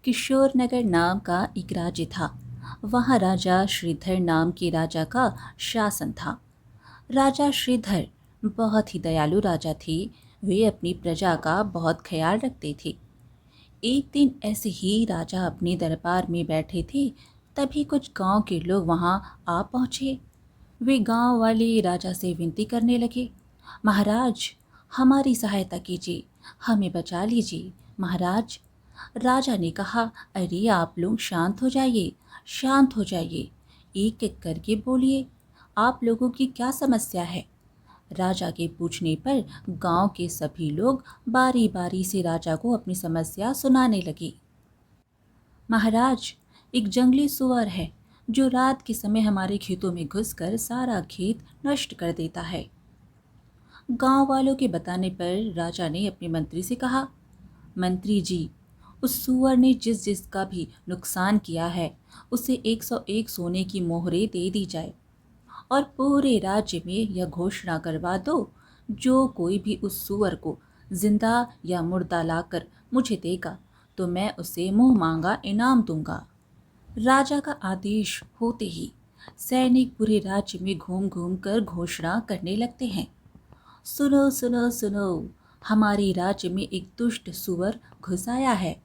किशोर नगर नाम का एक राज्य था। वहाँ राजा श्रीधर नाम के राजा का शासन था। राजा श्रीधर बहुत ही दयालु राजा थे। वे अपनी प्रजा का बहुत ख्याल रखते थे। एक दिन ऐसे ही राजा अपने दरबार में बैठे थे, तभी कुछ गांव के लोग वहां आ पहुंचे। वे गांव वाले राजा से विनती करने लगे, महाराज, हमारी सहायता कीजिए, हमें बचा लीजिए महाराज। राजा ने कहा, अरे आप लोग शांत हो जाइए, शांत हो जाइए, एक एक करके बोलिए, आप लोगों की क्या समस्या है। राजा के पूछने पर गांव के सभी लोग बारी बारी से राजा को अपनी समस्या सुनाने लगे। महाराज, एक जंगली सुअर है जो रात के समय हमारे खेतों में घुसकर सारा खेत नष्ट कर देता है। गांव वालों के बताने पर राजा ने अपने मंत्री से कहा, मंत्री जी, उस सुअर ने जिस जिसका भी नुकसान किया है उसे 101 सोने की मोहरें दे दी जाए और पूरे राज्य में यह घोषणा करवा दो, जो कोई भी उस सुअर को जिंदा या मुर्दा लाकर मुझे देगा तो मैं उसे मुंह मांगा इनाम दूंगा। राजा का आदेश होते ही सैनिक पूरे राज्य में घूम घूम कर घोषणा करने लगते हैं, सुनो सुनो सुनो, हमारे राज्य में एक दुष्ट सुअर घुस आया है।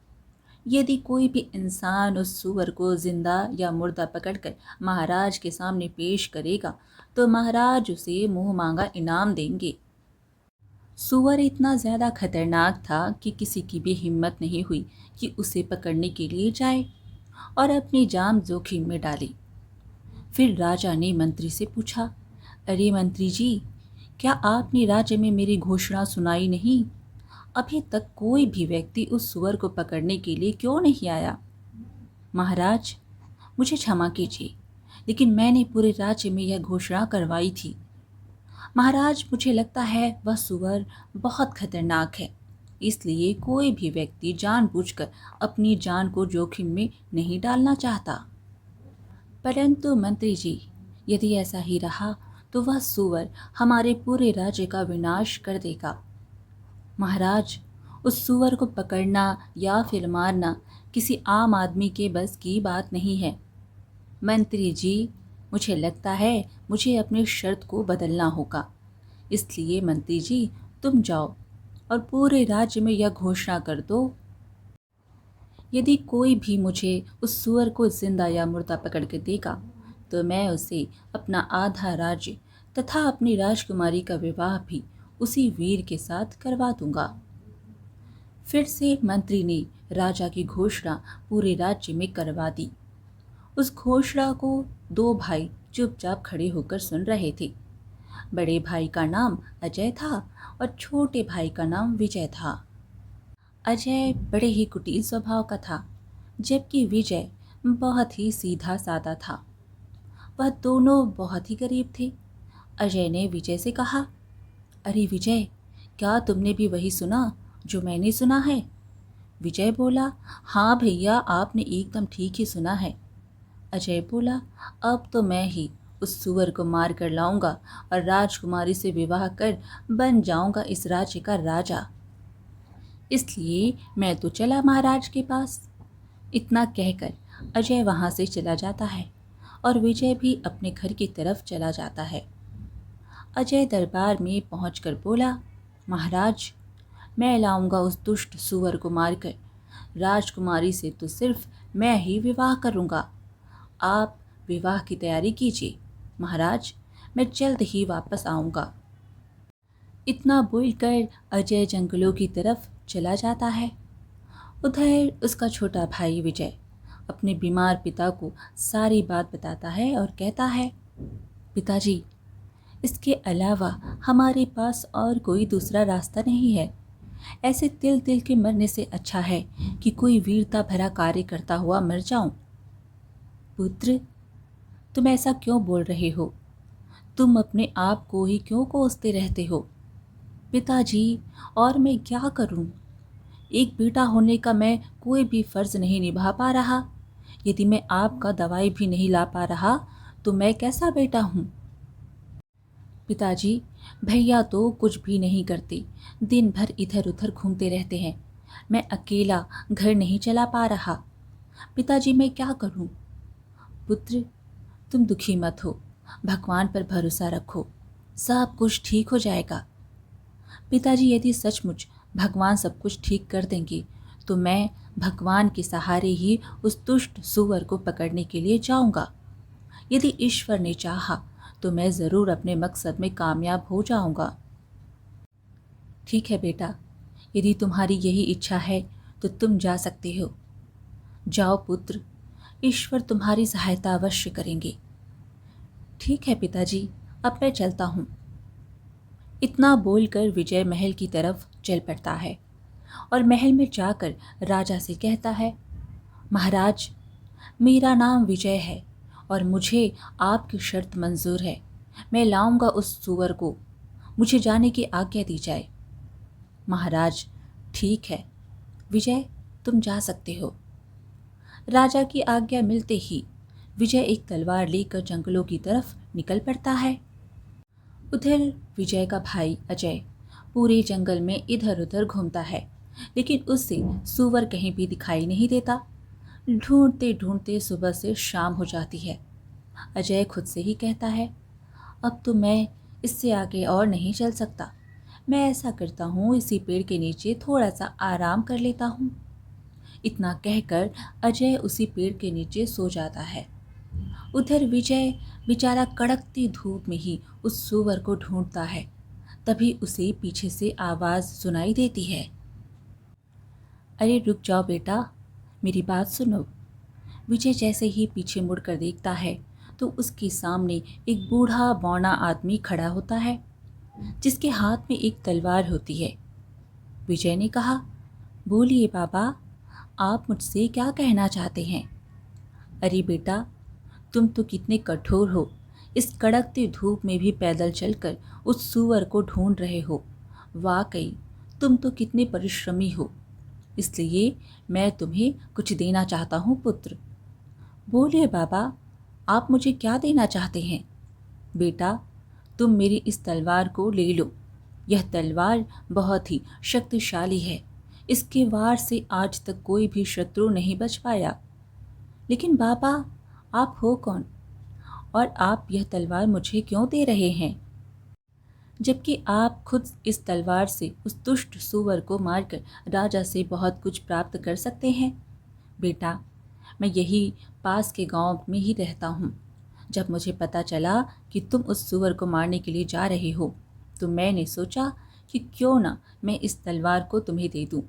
यदि कोई भी इंसान उस सुअर को जिंदा या मुर्दा पकड़कर महाराज के सामने पेश करेगा तो महाराज उसे मुंह मांगा इनाम देंगे। सुअर इतना ज्यादा खतरनाक था कि किसी की भी हिम्मत नहीं हुई कि उसे पकड़ने के लिए जाए और अपनी जान जोखिम में डाली। फिर राजा ने मंत्री से पूछा, अरे मंत्री जी, क्या आपने राज्य में मेरी घोषणा सुनाई नहीं? अभी तक कोई भी व्यक्ति उस सुअर को पकड़ने के लिए क्यों नहीं आया? महाराज, मुझे क्षमा कीजिए, लेकिन मैंने पूरे राज्य में यह घोषणा करवाई थी। महाराज, मुझे लगता है वह सुअर बहुत खतरनाक है, इसलिए कोई भी व्यक्ति जानबूझकर अपनी जान को जोखिम में नहीं डालना चाहता। परंतु मंत्री जी, यदि ऐसा ही रहा तो वह सुअर हमारे पूरे राज्य का विनाश कर देगा। महाराज, उस सुअर को पकड़ना या फिर मारना किसी आम आदमी के बस की बात नहीं है। मंत्री जी, मुझे लगता है मुझे अपनी शर्त को बदलना होगा। इसलिए मंत्री जी, तुम जाओ और पूरे राज्य में यह घोषणा कर दो, यदि कोई भी मुझे उस सुअर को जिंदा या मुर्दा पकड़ के देगा तो मैं उसे अपना आधा राज्य तथा अपनी राजकुमारी का विवाह भी उसी वीर के साथ करवा दूंगा। फिर से मंत्री ने राजा की घोषणा पूरे राज्य में करवा दी। उस घोषणा को दो भाई चुपचाप खड़े होकर सुन रहे थे। बड़े भाई का नाम अजय था और छोटे भाई का नाम विजय था। अजय बड़े ही कुटिल स्वभाव का था, जबकि विजय बहुत ही सीधा साधा था। वह दोनों बहुत ही गरीब थे। अजय ने विजय से कहा, अरे विजय, क्या तुमने भी वही सुना जो मैंने सुना है? विजय बोला, हाँ भैया, आपने एकदम ठीक ही सुना है। अजय बोला, अब तो मैं ही उस सुअर को मार कर लाऊंगा और राजकुमारी से विवाह कर बन जाऊंगा इस राज्य का राजा। इसलिए मैं तो चला महाराज के पास। इतना कहकर अजय वहां से चला जाता है और विजय भी अपने घर की तरफ चला जाता है। अजय दरबार में पहुंचकर बोला, महाराज, मैं लाऊंगा उस दुष्ट सुअर को मारकर। राजकुमारी से तो सिर्फ मैं ही विवाह करूंगा। आप विवाह की तैयारी कीजिए महाराज, मैं जल्द ही वापस आऊंगा। इतना बोलकर अजय जंगलों की तरफ चला जाता है। उधर उसका छोटा भाई विजय अपने बीमार पिता को सारी बात बताता है और कहता है, पिताजी, इसके अलावा हमारे पास और कोई दूसरा रास्ता नहीं है। ऐसे तिल तिल के मरने से अच्छा है कि कोई वीरता भरा कार्य करता हुआ मर जाऊं। पुत्र, तुम ऐसा क्यों बोल रहे हो? तुम अपने आप को ही क्यों कोसते रहते हो? पिताजी, और मैं क्या करूं? एक बेटा होने का मैं कोई भी फर्ज नहीं निभा पा रहा। यदि मैं आपका दवाई भी नहीं ला पा रहा तो मैं कैसा बेटा हूँ? पिताजी, भैया तो कुछ भी नहीं करते, दिन भर इधर उधर घूमते रहते हैं। मैं अकेला घर नहीं चला पा रहा। पिताजी मैं क्या करूं? पुत्र, तुम दुखी मत हो, भगवान पर भरोसा रखो, सब कुछ ठीक हो जाएगा। पिताजी यदि सचमुच भगवान सब कुछ ठीक कर देंगे तो मैं भगवान के सहारे ही उस दुष्ट सुअर को पकड़ने के लिए जाऊंगा। यदि ईश्वर ने चाहा तो मैं ज़रूर अपने मकसद में कामयाब हो जाऊंगा। ठीक है बेटा, यदि तुम्हारी यही इच्छा है तो तुम जा सकते हो। जाओ पुत्र, ईश्वर तुम्हारी सहायता अवश्य करेंगे। ठीक है पिताजी, अब मैं चलता हूँ। इतना बोलकर विजय महल की तरफ चल पड़ता है और महल में जाकर राजा से कहता है, महाराज, मेरा नाम विजय है और मुझे आपकी शर्त मंजूर है। मैं लाऊंगा उस सुअर को, मुझे जाने की आज्ञा दी जाए। महाराज, ठीक है विजय, तुम जा सकते हो। राजा की आज्ञा मिलते ही विजय एक तलवार लेकर जंगलों की तरफ निकल पड़ता है। उधर विजय का भाई अजय पूरे जंगल में इधर उधर घूमता है, लेकिन उससे सूअर कहीं भी दिखाई नहीं देता। ढूंढते ढूंढते सुबह से शाम हो जाती है। अजय खुद से ही कहता है, अब तो मैं इससे आगे और नहीं चल सकता। मैं ऐसा करता हूँ, इसी पेड़ के नीचे थोड़ा सा आराम कर लेता हूँ। इतना कहकर अजय उसी पेड़ के नीचे सो जाता है। उधर विजय बेचारा कड़कती धूप में ही उस सूअर को ढूंढता है। तभी उसे पीछे से आवाज़ सुनाई देती है, अरे रुक जाओ बेटा, मेरी बात सुनो। विजय जैसे ही पीछे मुड़कर देखता है तो उसके सामने एक बूढ़ा बौना आदमी खड़ा होता है, जिसके हाथ में एक तलवार होती है। विजय ने कहा, बोलिए बाबा, आप मुझसे क्या कहना चाहते हैं? अरे बेटा, तुम तो कितने कठोर हो, इस कड़कती धूप में भी पैदल चलकर उस सूअर को ढूंढ रहे हो। वाकई तुम तो कितने परिश्रमी हो, इसलिए मैं तुम्हें कुछ देना चाहता हूँ पुत्र। बोलिए बाबा, आप मुझे क्या देना चाहते हैं? बेटा, तुम मेरी इस तलवार को ले लो। यह तलवार बहुत ही शक्तिशाली है, इसके वार से आज तक कोई भी शत्रु नहीं बच पाया। लेकिन बाबा, आप हो कौन और आप यह तलवार मुझे क्यों दे रहे हैं, जबकि आप खुद इस तलवार से उस दुष्ट सूअर को मारकर राजा से बहुत कुछ प्राप्त कर सकते हैं? बेटा, मैं यही पास के गांव में ही रहता हूँ। जब मुझे पता चला कि तुम उस सूअर को मारने के लिए जा रहे हो तो मैंने सोचा कि क्यों ना मैं इस तलवार को तुम्हें दे दूँ,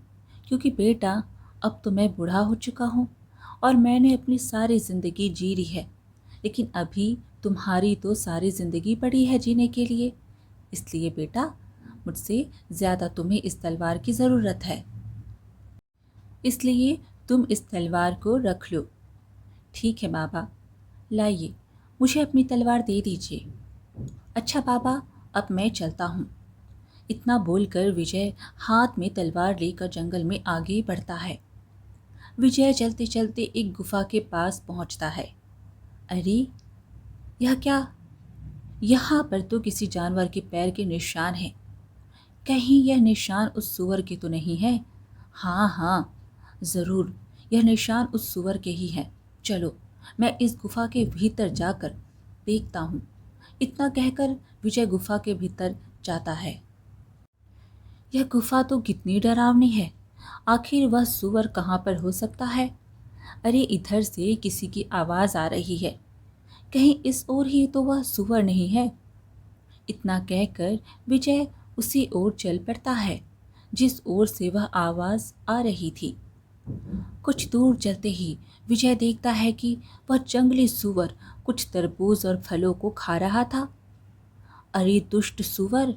क्योंकि बेटा अब तो मैं बूढ़ा हो चुका हूँ और मैंने अपनी सारी ज़िंदगी जी ली है, लेकिन अभी तुम्हारी तो सारी ज़िंदगी पड़ी है जीने के लिए। इसलिए बेटा, मुझसे ज़्यादा तुम्हें इस तलवार की ज़रूरत है, इसलिए तुम इस तलवार को रख लो। ठीक है बाबा, लाइए, मुझे अपनी तलवार दे दीजिए। अच्छा बाबा, अब मैं चलता हूँ। इतना बोलकर विजय हाथ में तलवार लेकर जंगल में आगे बढ़ता है। विजय चलते चलते एक गुफा के पास पहुँचता है। अरे यह क्या, यहाँ पर तो किसी जानवर के पैर के निशान हैं। कहीं यह निशान उस सूअर के तो नहीं है? हाँ हाँ, ज़रूर यह निशान उस सूअर के ही हैं। चलो, मैं इस गुफा के भीतर जाकर देखता हूँ। इतना कहकर विजय गुफा के भीतर जाता है। यह गुफा तो कितनी डरावनी है। आखिर वह सूअर कहाँ पर हो सकता है? अरे इधर से किसी की आवाज़ आ रही है, कहीं इस ओर ही तो वह सूअर नहीं है? इतना कहकर विजय उसी ओर चल पड़ता है जिस ओर से वह आवाज़ आ रही थी। कुछ दूर चलते ही विजय देखता है कि वह जंगली सूअर कुछ तरबूज और फलों को खा रहा था। अरे दुष्ट सूअर,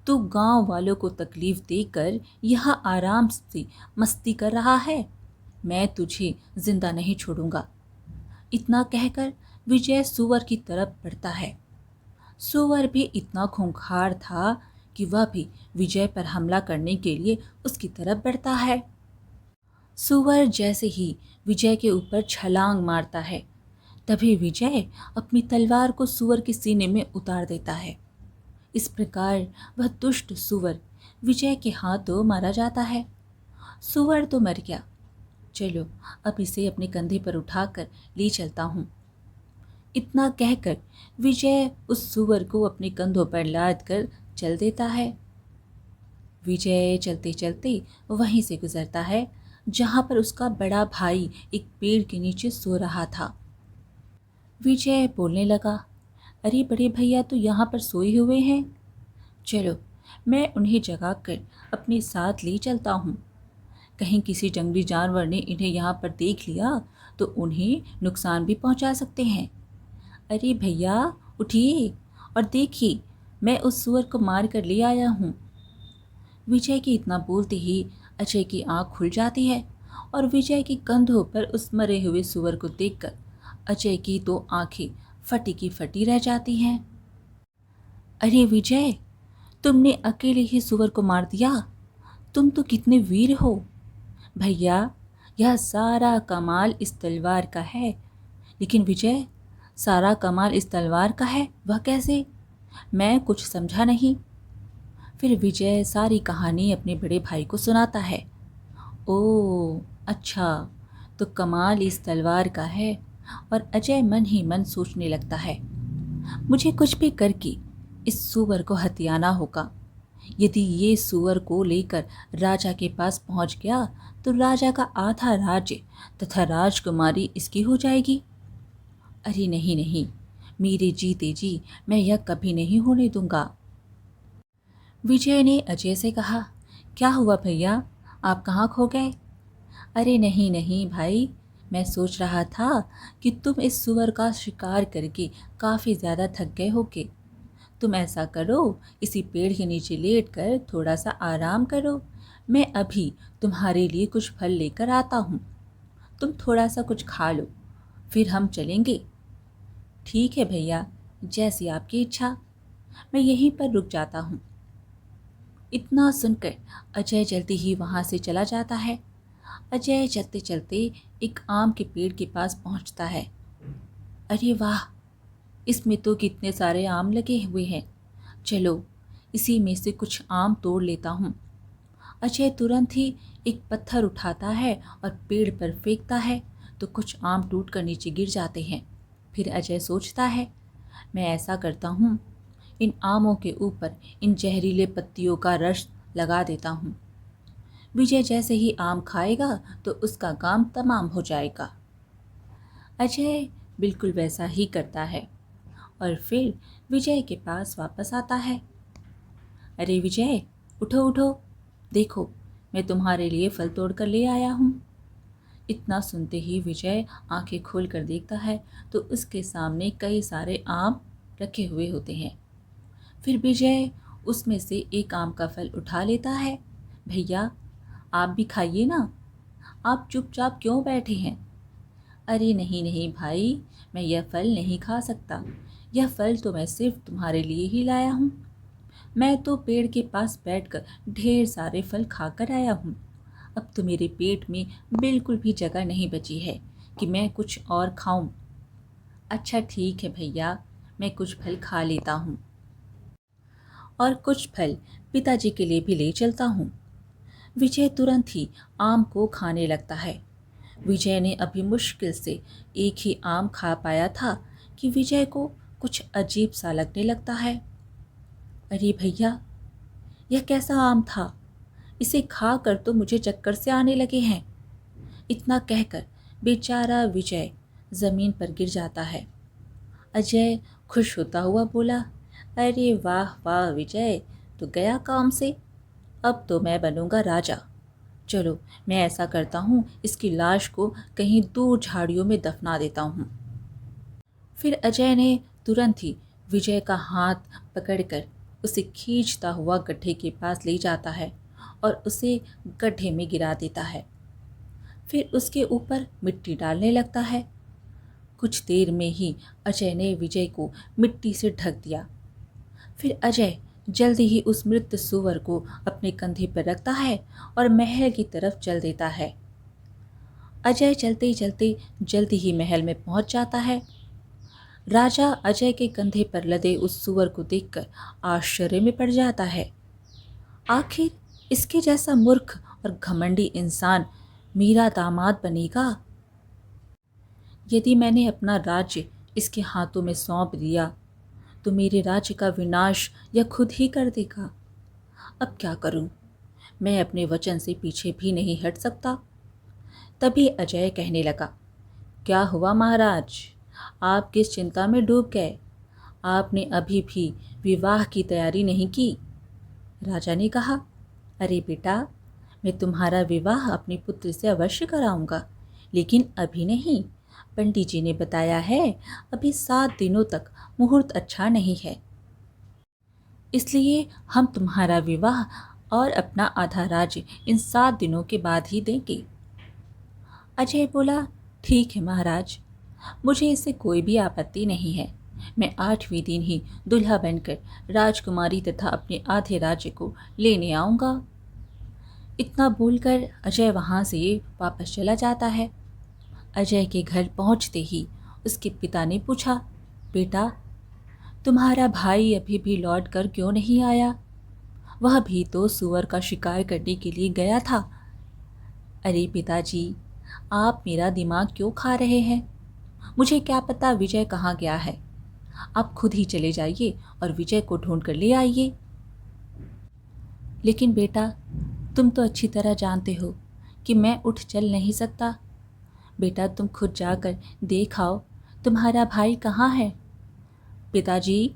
तू गांव वालों को तकलीफ देकर यहाँ आराम से मस्ती कर रहा है, मैं तुझे जिंदा नहीं छोड़ूंगा। इतना कहकर विजय सूअर की तरफ बढ़ता है। सूअर भी इतना खूंखार था कि वह भी विजय पर हमला करने के लिए उसकी तरफ बढ़ता है। सूअर जैसे ही विजय के ऊपर छलांग मारता है, तभी विजय अपनी तलवार को सूअर के सीने में उतार देता है। इस प्रकार वह दुष्ट सूअर विजय के हाथों मारा जाता है। सुअर तो मर गया, चलो अब इसे अपने कंधे पर उठाकर ले चलता हूँ। इतना कहकर विजय उस सुअर को अपने कंधों पर लाद कर चल देता है। विजय चलते चलते वहीं से गुजरता है जहाँ पर उसका बड़ा भाई एक पेड़ के नीचे सो रहा था। विजय बोलने लगा, अरे बड़े भैया तो यहाँ पर सोए हुए हैं, चलो मैं उन्हें जगा कर अपने साथ ले चलता हूँ। कहीं किसी जंगली जानवर ने इन्हें यहाँ पर देख लिया तो उन्हें नुकसान भी पहुँचा सकते हैं। अरे भैया उठिए और देखिए, मैं उस सुअर को मार कर ले आया हूँ। विजय के इतना बोलते ही अजय की आंख खुल जाती है और विजय के कंधों पर उस मरे हुए सुअर को देखकर अजय की तो आंखें फटी की फटी रह जाती हैं। अरे विजय, तुमने अकेले ही सुअर को मार दिया, तुम तो कितने वीर हो। भैया, यह सारा कमाल इस तलवार का है। लेकिन विजय, सारा कमाल इस तलवार का है, वह कैसे? मैं कुछ समझा नहीं। फिर विजय सारी कहानी अपने बड़े भाई को सुनाता है। ओह अच्छा, तो कमाल इस तलवार का है। और अजय मन ही मन सोचने लगता है, मुझे कुछ भी करके इस सुअर को हथियाना होगा। यदि ये सुअर को लेकर राजा के पास पहुंच गया तो राजा का आधा राज्य तथा राजकुमारी इसकी हो जाएगी। अरे नहीं नहीं, मेरे जीते जी मैं यह कभी नहीं होने दूंगा। विजय ने अजय से कहा, क्या हुआ भैया, आप कहाँ खो गए? अरे नहीं नहीं भाई, मैं सोच रहा था कि तुम इस सुअर का शिकार करके काफ़ी ज़्यादा थक गए होगे। तुम ऐसा करो, इसी पेड़ के नीचे लेट कर थोड़ा सा आराम करो। मैं अभी तुम्हारे लिए कुछ फल लेकर आता हूँ, तुम थोड़ा सा कुछ खा लो, फिर हम चलेंगे। ठीक है भैया, जैसी आपकी इच्छा, मैं यहीं पर रुक जाता हूँ। इतना सुनकर अजय जल्दी ही वहाँ से चला जाता है। अजय चलते चलते एक आम के पेड़ के पास पहुँचता है। अरे वाह, इसमें तो कितने सारे आम लगे हुए हैं, चलो इसी में से कुछ आम तोड़ लेता हूँ। अजय तुरंत ही एक पत्थर उठाता है और पेड़ पर फेंकता है तो कुछ आम टूट कर नीचे गिर जाते हैं। फिर अजय सोचता है, मैं ऐसा करता हूँ, इन आमों के ऊपर इन जहरीले पत्तियों का रस लगा देता हूँ। विजय जैसे ही आम खाएगा तो उसका काम तमाम हो जाएगा। अजय बिल्कुल वैसा ही करता है और फिर विजय के पास वापस आता है। अरे विजय, उठो उठो, देखो मैं तुम्हारे लिए फल तोड़ कर ले आया हूँ। इतना सुनते ही विजय आंखें खोल कर देखता है तो उसके सामने कई सारे आम रखे हुए होते हैं। फिर विजय उसमें से एक आम का फल उठा लेता है। भैया, आप भी खाइए ना, आप चुपचाप क्यों बैठे हैं? अरे नहीं नहीं भाई, मैं यह फल नहीं खा सकता, यह फल तो मैं सिर्फ तुम्हारे लिए ही लाया हूँ। मैं तो पेड़ के पास बैठकर ढेर सारे फल खाकर आया हूँ। अब तो मेरे पेट में बिल्कुल भी जगह नहीं बची है कि मैं कुछ और खाऊं। अच्छा ठीक है भैया, मैं कुछ फल खा लेता हूँ और कुछ फल पिताजी के लिए भी ले चलता हूँ। विजय तुरंत ही आम को खाने लगता है। विजय ने अभी मुश्किल से एक ही आम खा पाया था कि विजय को कुछ अजीब सा लगने लगता है। अरे भैया, यह कैसा आम था, इसे खाकर तो मुझे चक्कर से आने लगे हैं। इतना कहकर बेचारा विजय ज़मीन पर गिर जाता है। अजय खुश होता हुआ बोला, अरे वाह वाह विजय, तो गया काम से, अब तो मैं बनूंगा राजा। चलो मैं ऐसा करता हूँ, इसकी लाश को कहीं दूर झाड़ियों में दफना देता हूँ। फिर अजय ने तुरंत ही विजय का हाथ पकड़कर उसे खींचता हुआ गड्ढे के पास ले जाता है और उसे गड्ढे में गिरा देता है। फिर उसके ऊपर मिट्टी डालने लगता है। कुछ देर में ही अजय ने विजय को मिट्टी से ढक दिया। फिर अजय जल्दी ही उस मृत सुअर को अपने कंधे पर रखता है और महल की तरफ चल देता है। अजय चलते चलते जल्दी ही महल में पहुंच जाता है। राजा अजय के कंधे पर लदे उस सुअर को देखकर आश्चर्य में पड़ जाता है। आखिर इसके जैसा मूर्ख और घमंडी इंसान मेरा दामाद बनेगा। यदि मैंने अपना राज्य इसके हाथों में सौंप दिया तो मेरे राज्य का विनाश यह खुद ही कर देगा। अब क्या करूं? मैं अपने वचन से पीछे भी नहीं हट सकता। तभी अजय कहने लगा, क्या हुआ महाराज? आप किस चिंता में डूब गए? आपने अभी भी विवाह की तैयारी नहीं की। राजा ने कहा, अरे बेटा, मैं तुम्हारा विवाह अपनी पुत्र से अवश्य कराऊंगा, लेकिन अभी नहीं। पंडित जी ने बताया है अभी 7 दिनों तक मुहूर्त अच्छा नहीं है, इसलिए हम तुम्हारा विवाह और अपना आधा राज्य इन 7 दिनों के बाद ही देंगे। अजय बोला, ठीक है महाराज, मुझे इससे कोई भी आपत्ति नहीं है। मैं 8वें दिन ही दुल्हा बनकर राजकुमारी तथा अपने आधे राज्य को लेने आऊँगा। इतना बोलकर अजय वहाँ से वापस चला जाता है। अजय के घर पहुँचते ही उसके पिता ने पूछा, बेटा, तुम्हारा भाई अभी भी लौट कर क्यों नहीं आया? वह भी तो सूअर का शिकार करने के लिए गया था। अरे पिताजी, आप मेरा दिमाग क्यों खा रहे हैं? मुझे क्या पता विजय कहाँ गया है। आप खुद ही चले जाइए और विजय को ढूंढ कर ले आइए। लेकिन बेटा, तुम तो अच्छी तरह जानते हो कि मैं उठ चल नहीं सकता। बेटा, तुम खुद जाकर देख आओ तुम्हारा भाई कहाँ है। पिताजी,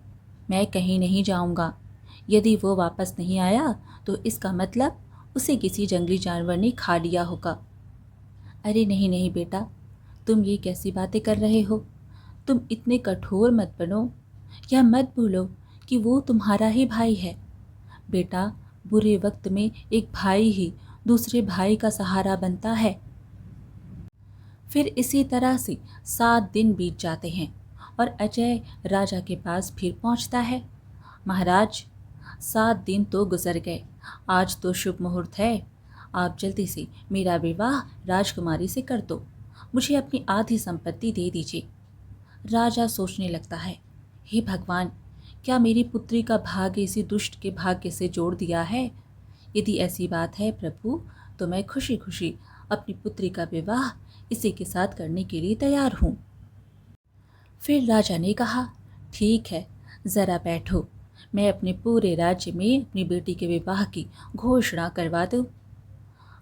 मैं कहीं नहीं जाऊंगा। यदि वो वापस नहीं आया तो इसका मतलब उसे किसी जंगली जानवर ने खा लिया होगा। अरे नहीं नहीं बेटा, तुम ये कैसी बातें कर रहे हो? तुम इतने कठोर मत बनो। यह मत भूलो कि वो तुम्हारा ही भाई है। बेटा, बुरे वक्त में एक भाई ही दूसरे भाई का सहारा बनता है। फिर इसी तरह से 7 दिन बीत जाते हैं और अजय राजा के पास फिर पहुंचता है। महाराज, 7 दिन तो गुजर गए, आज तो शुभ मुहूर्त है। आप जल्दी से मेरा विवाह राजकुमारी से कर दो। मुझे अपनी आधी संपत्ति दे दीजिए। राजा सोचने लगता है, हे भगवान, क्या मेरी पुत्री का भाग्य इसी दुष्ट के भाग्य से जोड़ दिया है? यदि ऐसी बात है प्रभु, तो मैं खुशी खुशी अपनी पुत्री का विवाह इसी के साथ करने के लिए तैयार हूँ। फिर राजा ने कहा, ठीक है, ज़रा बैठो, मैं अपने पूरे राज्य में अपनी बेटी के विवाह की घोषणा करवा दूँ।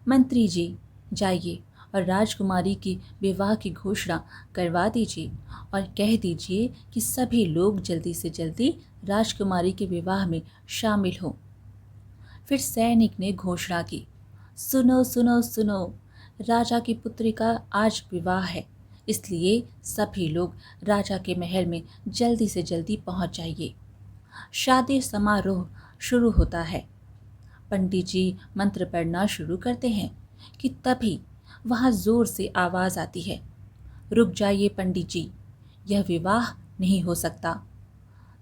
मंत्री जी, जाइए और राजकुमारी की विवाह की घोषणा करवा दीजिए और कह दीजिए कि सभी लोग जल्दी से जल्दी राजकुमारी के विवाह में शामिल हों। फिर सैनिक ने घोषणा की, सुनो सुनो सुनो, राजा की पुत्री का आज विवाह है, इसलिए सभी लोग राजा के महल में जल्दी से जल्दी पहुंच जाइए। शादी समारोह शुरू होता है। पंडित जी मंत्र पढ़ना शुरू करते हैं कि तभी वहाँ ज़ोर से आवाज़ आती है, रुक जाइए पंडित जी, यह विवाह नहीं हो सकता।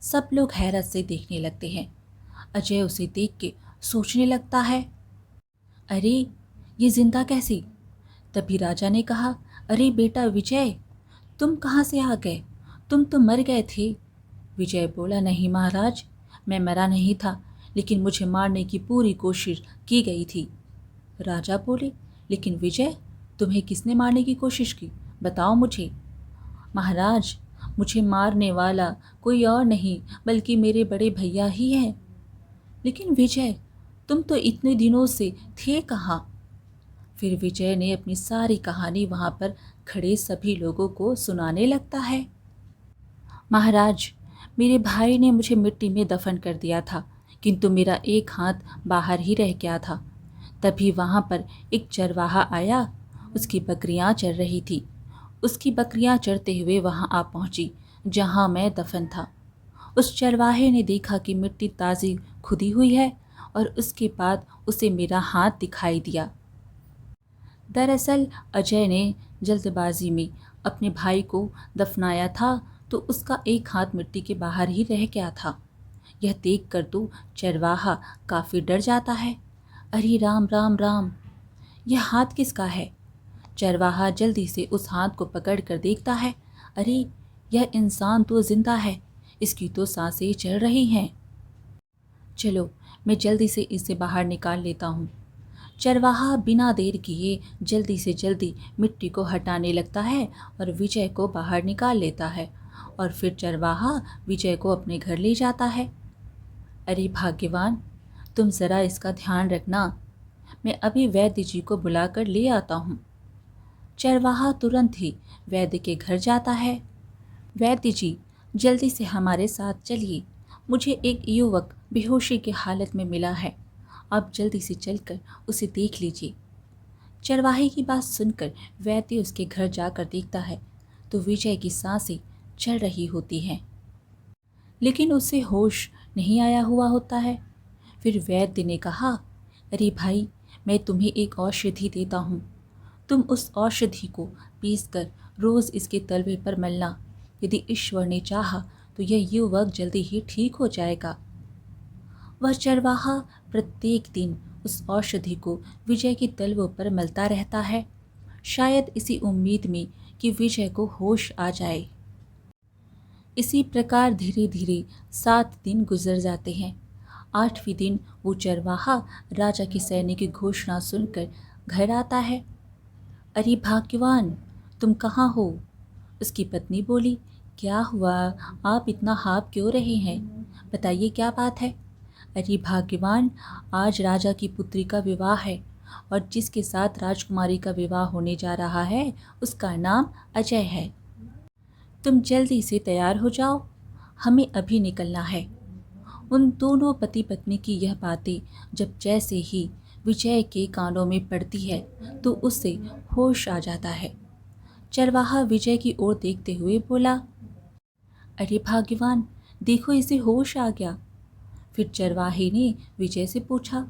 सब लोग हैरत से देखने लगते हैं। अजय उसे देख के सोचने लगता है, अरे ये जिंदा कैसी? तभी राजा ने कहा, अरे बेटा विजय, तुम कहाँ से आ गए? तुम तो मर गए थे। विजय बोला, नहीं महाराज, मैं मरा नहीं था, लेकिन मुझे मारने की पूरी कोशिश की गई थी। राजा बोले, लेकिन विजय, तुम्हें किसने मारने की कोशिश की? बताओ मुझे। महाराज, मुझे मारने वाला कोई और नहीं बल्कि मेरे बड़े भैया ही हैं। लेकिन विजय, तुम तो इतने दिनों से थे कहाँ? फिर विजय ने अपनी सारी कहानी वहाँ पर खड़े सभी लोगों को सुनाने लगता है। महाराज, मेरे भाई ने मुझे मिट्टी में दफन कर दिया था, किंतु मेरा एक हाथ बाहर ही रह गया था। तभी वहाँ पर एक चरवाहा आया, उसकी बकरियाँ चर रही थी। उसकी बकरियाँ चरते हुए वहाँ आ पहुँची जहाँ मैं दफन था। उस चरवाहे ने देखा कि मिट्टी ताज़ी खुदी हुई है और उसके बाद उसे मेरा हाथ दिखाई दिया। दरअसल अजय ने जल्दबाजी में अपने भाई को दफनाया था, तो उसका एक हाथ मिट्टी के बाहर ही रह गया था। यह देखकर तो चरवाहा काफ़ी डर जाता है। अरे राम राम राम, यह हाथ किसका है? चरवाहा जल्दी से उस हाथ को पकड़ कर देखता है, अरे यह इंसान तो जिंदा है, इसकी तो सांसें चल रही हैं। चलो मैं जल्दी से इसे बाहर निकाल लेता हूँ। चरवाहा बिना देर किए जल्दी से जल्दी मिट्टी को हटाने लगता है और विजय को बाहर निकाल लेता है और फिर चरवाहा विजय को अपने घर ले जाता है। अरे भाग्यवान, तुम ज़रा इसका ध्यान रखना, मैं अभी वैद्य जी को बुलाकर ले आता हूँ। चरवाहा तुरंत ही वैद्य के घर जाता है। वैद्य जी, जल्दी से हमारे साथ चलिए, मुझे एक युवक बेहोशी की हालत में मिला है, आप जल्दी से चलकर उसे देख लीजिए। चरवाहे की बात सुनकर वैद्य उसके घर जाकर देखता है तो विजय की सांसें चल रही होती हैं, लेकिन उसे होश नहीं आया हुआ होता है। फिर वैद्य ने कहा, अरे भाई, मैं तुम्हें एक औषधि देता हूँ, तुम उस औषधि को पीसकर रोज़ इसके तलवे पर मलना, यदि ईश्वर ने चाहा तो यह युवक जल्दी ही ठीक हो जाएगा। वह चरवाहा प्रत्येक दिन उस औषधि को विजय के तलवों पर मलता रहता है, शायद इसी उम्मीद में कि विजय को होश आ जाए। इसी प्रकार धीरे धीरे 7 दिन गुजर जाते हैं। 8वें दिन वो चरवाहा राजा की सैनिक की घोषणा सुनकर घर आता है। अरे भाग्यवान, तुम कहाँ हो? उसकी पत्नी बोली, क्या हुआ, आप इतना हाँफ क्यों रहे हैं? बताइए क्या बात है? अरे भाग्यवान, आज राजा की पुत्री का विवाह है और जिसके साथ राजकुमारी का विवाह होने जा रहा है उसका नाम अजय है। तुम जल्दी से तैयार हो जाओ, हमें अभी निकलना है। उन दोनों पति पत्नी की यह बातें जब जैसे ही विजय के कानों में पड़ती है तो उससे होश आ जाता है। चरवाहा विजय की ओर देखते हुए बोला, अरे भाग्यवान, देखो इसे होश आ गया। फिर चरवाहे ने विजय से पूछा,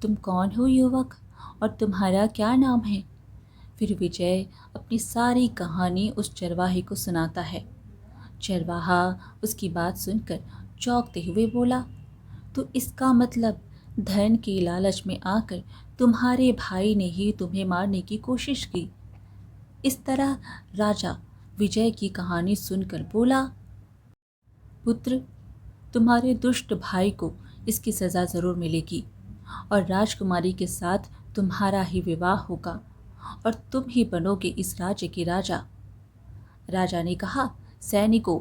तुम कौन हो युवक और तुम्हारा क्या नाम है? फिर विजय अपनी सारी कहानी उस चरवाहे को सुनाता है। चरवाहा उसकी बात सुनकर चौंकते हुए बोला, तो इसका मतलब धन के लालच में आकर तुम्हारे भाई ने ही तुम्हें मारने की कोशिश की। इस तरह राजा विजय की कहानी सुनकर बोला, पुत्र, तुम्हारे दुष्ट भाई को इसकी सज़ा ज़रूर मिलेगी और राजकुमारी के साथ तुम्हारा ही विवाह होगा और तुम ही बनोगे इस राज्य के राजा। राजा ने कहा, सैनिकों,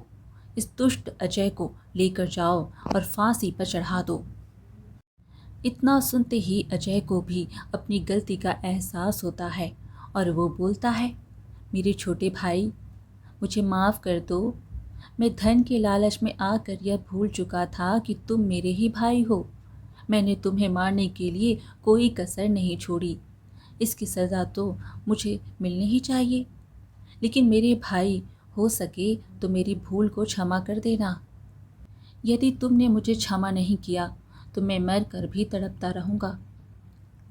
इस दुष्ट अजय को लेकर जाओ और फांसी पर चढ़ा दो। इतना सुनते ही अजय को भी अपनी गलती का एहसास होता है और वो बोलता है, मेरे छोटे भाई, मुझे माफ़ कर दो। मैं धन के लालच में आकर यह भूल चुका था कि तुम मेरे ही भाई हो। मैंने तुम्हें मारने के लिए कोई कसर नहीं छोड़ी। इसकी सज़ा तो मुझे मिलनी ही चाहिए, लेकिन मेरे भाई, हो सके तो मेरी भूल को क्षमा कर देना। यदि तुमने मुझे क्षमा नहीं किया तो मैं मर कर भी तड़पता रहूँगा।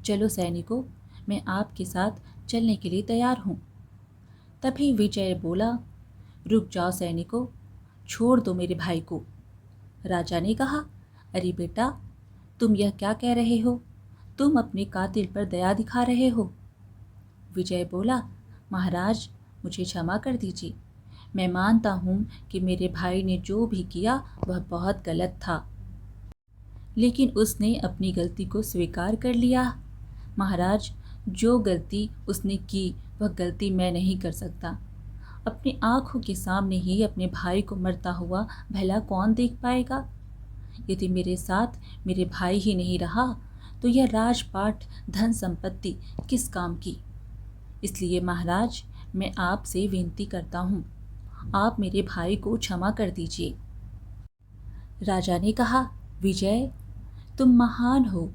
चलो सैनिकों, मैं आपके साथ चलने के लिए तैयार हूँ। तभी विजय बोला, रुक जाओ सैनिकों, छोड़ दो मेरे भाई को। राजा ने कहा, अरे बेटा, तुम यह क्या कह रहे हो? तुम अपने कातिल पर दया दिखा रहे हो। विजय बोला, महाराज, मुझे क्षमा कर दीजिए। मैं मानता हूँ कि मेरे भाई ने जो भी किया वह बहुत गलत था, लेकिन उसने अपनी गलती को स्वीकार कर लिया। महाराज, जो गलती उसने की वह गलती मैं नहीं कर सकता। अपनी आँखों के सामने ही अपने भाई को मरता हुआ भला कौन देख पाएगा? यदि मेरे साथ मेरे भाई ही नहीं रहा तो यह राजपाट, धन संपत्ति किस काम की? इसलिए महाराज, मैं आपसे विनती करता हूँ, आप मेरे भाई को क्षमा कर दीजिए। राजा ने कहा, विजय, तुम महान हो,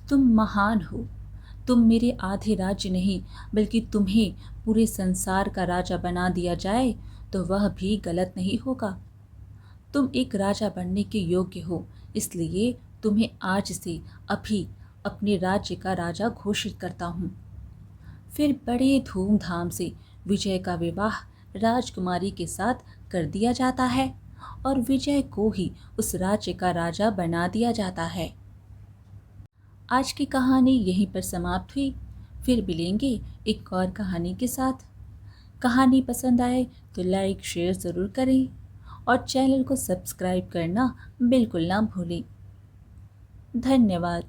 तुम महान हो। तुम मेरे आधे राज्य नहीं बल्कि तुम्हें पूरे संसार का राजा बना दिया जाए तो वह भी गलत नहीं होगा। तुम एक राजा बनने के योग्य हो, इसलिए तुम्हें आज से अभी अपने राज्य का राजा घोषित करता हूँ। फिर बड़े धूमधाम से विजय का विवाह राजकुमारी के साथ कर दिया जाता है और विजय को ही उस राज्य का राजा बना दिया जाता है। आज की कहानी यहीं पर समाप्त हुई। फिर मिलेंगे एक और कहानी के साथ। कहानी पसंद आए तो लाइक शेयर ज़रूर करें और चैनल को सब्सक्राइब करना बिल्कुल ना भूलें। धन्यवाद।